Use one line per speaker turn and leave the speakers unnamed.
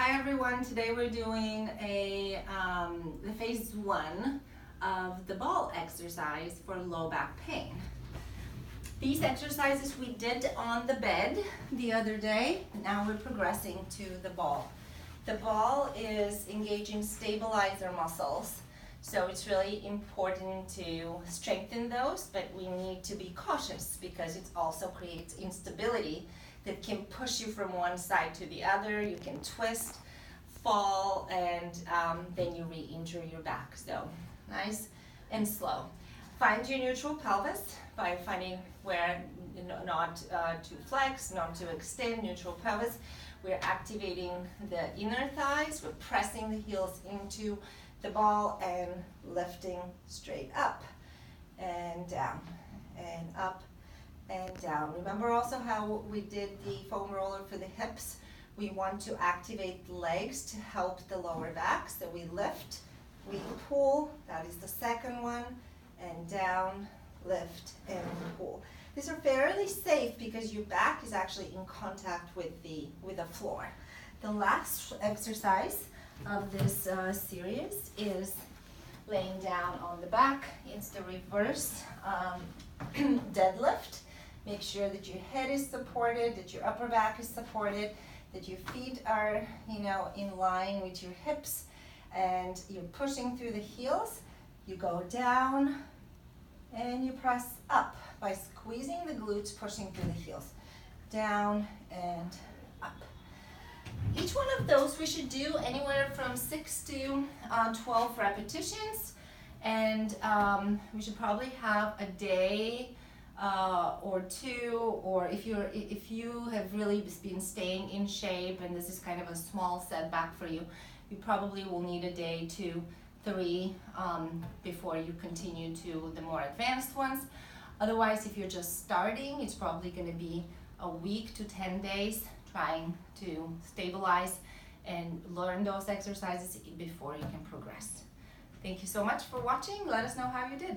Hi everyone, today we're doing the phase 1 of the ball exercise for low back pain. These exercises we did on the bed the other day. Now we're progressing to the ball. The ball is engaging stabilizer muscles, so it's really important to strengthen those, but we need to be cautious because it also creates instability that can push you from one side to the other. You can twist, fall, and then you re-injure your back. So nice and slow. Find your neutral pelvis by finding where not to flex, not to extend, neutral pelvis. We're activating the inner thighs. We're pressing the heels into the ball and lifting straight up and down and up and down. Remember also how we did the foam roller for the hips? We want to activate the legs to help the lower back. So we lift, we pull, that is the second one, and down, lift, and pull. These are fairly safe because your back is actually in contact with the floor. The last exercise of this series is laying down on the back. It's the reverse deadlift. Make sure that your head is supported, that your upper back is supported, that your feet are, in line with your hips, and you're pushing through the heels. You go down and you press up by squeezing the glutes, pushing through the heels. Down and up. Each one of those we should do anywhere from 6 to 12 repetitions, and we should probably have a day or two, or if you have really been staying in shape and this is kind of a small setback for you, you probably will need a day, 2, 3 before you continue to the more advanced ones. Otherwise, if you're just starting, it's probably going to be a week to 10 days trying to stabilize and learn those exercises before you can progress. Thank you so much for watching. Let us know how you did.